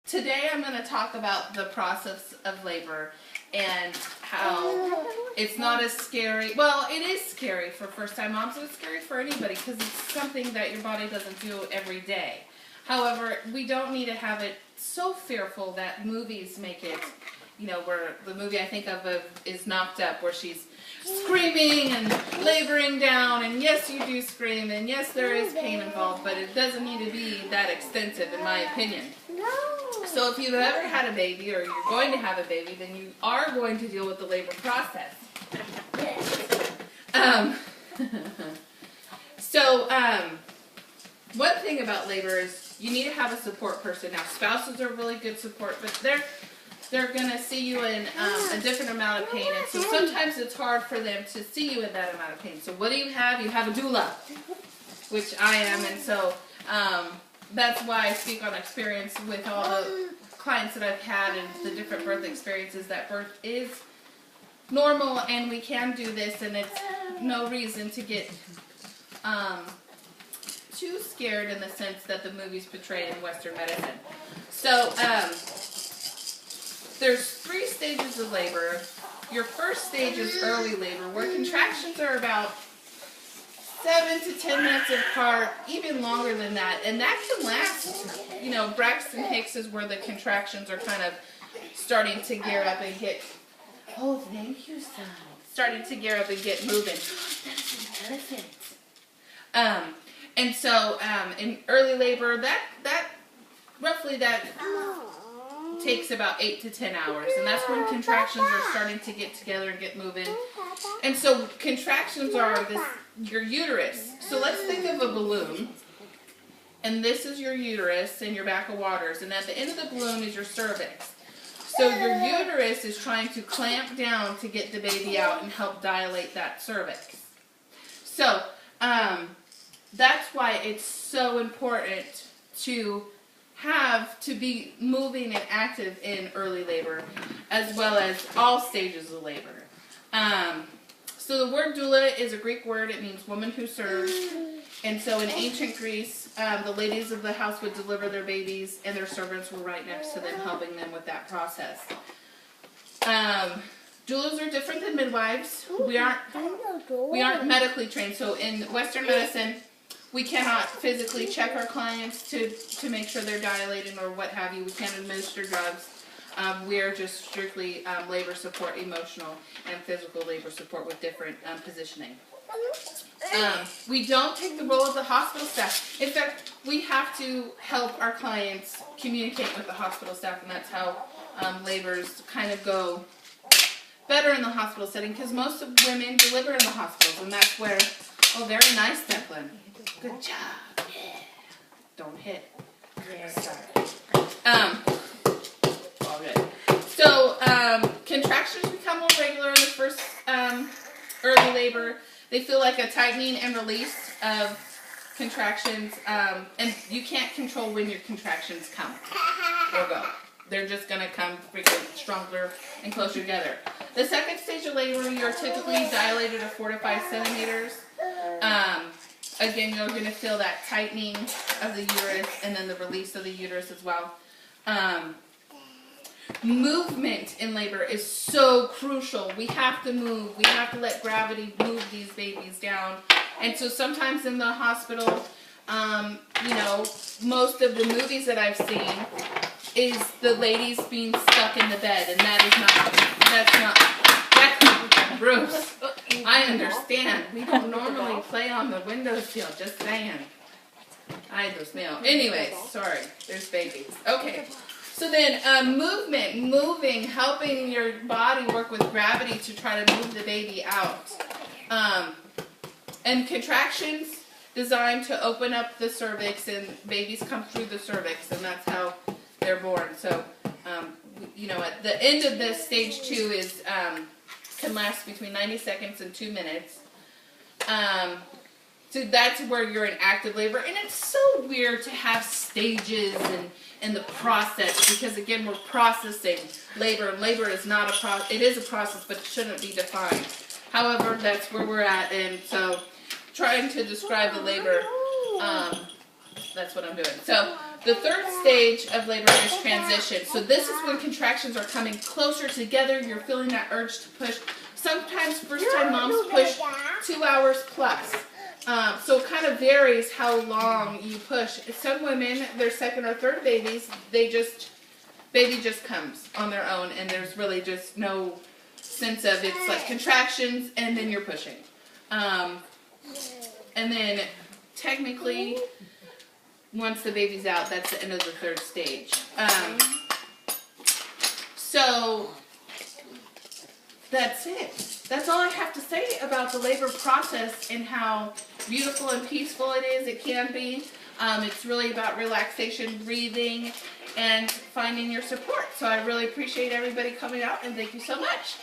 Today I'm going to talk about the process of labor and how it's not as scary. Well, it is scary for first-time moms, and it's scary for anybody because it's something that your body doesn't do every day. However, we don't need to have it so fearful that movies make it, you know, where the movie I think of is Knocked Up, where she's screaming and laboring down, and yes, you do scream, and yes, there is pain involved, but it doesn't need to be that extensive, in my opinion. So if you've ever had a baby, or you're going to have a baby, then you are going to deal with the labor process. One thing about labor is you need to have a support person. Now, spouses are really good support, but they're going to see you in a different amount of pain, and so sometimes it's hard for them to see you in that amount of pain. So what do you have? You have a doula, which I am, and so that's why I speak on experience with all the clients that I've had and the different birth experiences, that birth is normal and we can do this, and it's no reason to get too scared in the sense that the movies portray in Western medicine. So there's 3 stages of labor. Your first stage is early labor, where contractions are about 7 to 10 minutes apart, even longer than that, and that can last, you know, Braxton Hicks is where the contractions are kind of starting to gear up and get, oh, thank you, son, starting to gear up and get moving. That's an elephant. And so in early labor, that roughly takes about 8 to 10 hours, and that's when contractions are starting to get together and get moving. And so contractions are your uterus. So let's think of a balloon, and this is your uterus and your back of waters, and at the end of the balloon is your cervix. So your uterus is trying to clamp down to get the baby out and help dilate that cervix. So that's why it's so important to be moving and active in early labor, as well as all stages of labor. So the word doula is a Greek word. It means woman who serves. And so in ancient Greece, the ladies of the house would deliver their babies, and their servants were right next to them, helping them with that process. Doulas are different than midwives. We aren't medically trained. So in Western medicine, we cannot physically check our clients to make sure they're dilating or what have you. We can't administer drugs. We are just strictly labor support, emotional and physical labor support with different positioning. We don't take the role of the hospital staff. In fact, we have to help our clients communicate with the hospital staff, and that's how labors kind of go better in the hospital setting, because most of women deliver in the hospitals, and that's where, oh, very nice, Declan. Good job. Yeah. Don't hit. Yeah. Sorry. All good. So, contractions become more regular in the first early labor. They feel like a tightening and release of contractions, and you can't control when your contractions come or go. They're just going to come freaking stronger and closer together. The second stage of labor, you're typically dilated to 4 to 5 centimeters. Again, you're going to feel that tightening of the uterus and then the release of the uterus as well. Movement in labor is so crucial. We have to move. We have to let gravity move these babies down. And so sometimes in the hospital, you know, most of the movies that I've seen is the ladies being stuck in the bed, and that's not Bruce. I understand. We don't normally play on the windowsill, just saying. Ay, Dios mío. Anyways, sorry. There's babies. Okay. So then moving, helping your body work with gravity to try to move the baby out. And contractions designed to open up the cervix, and babies come through the cervix, and that's how they're born. So, you know, at the end of this, stage 2 is can last between 90 seconds and 2 minutes. So that's where you're in active labor, and it's so weird to have stages and the process, because again, we're processing labor, and labor is not a process. It is a process, but it shouldn't be defined. However, that's where we're at, and so trying to describe the labor, that's what I'm doing. So The third stage of labor is transition. So this is when contractions are coming closer together. You're feeling that urge to push. Sometimes first-time moms push 2 hours plus. So it kind of varies how long you push. Some women, their second or third babies, baby just comes on their own, and there's really just no sense of it's like contractions and then you're pushing. And then technically, once the baby's out, that's the end of the third stage. So that's it. That's all I have to say about the labor process and how beautiful and peaceful it is. It can be. It's really about relaxation, breathing, and finding your support. So I really appreciate everybody coming out, and thank you so much.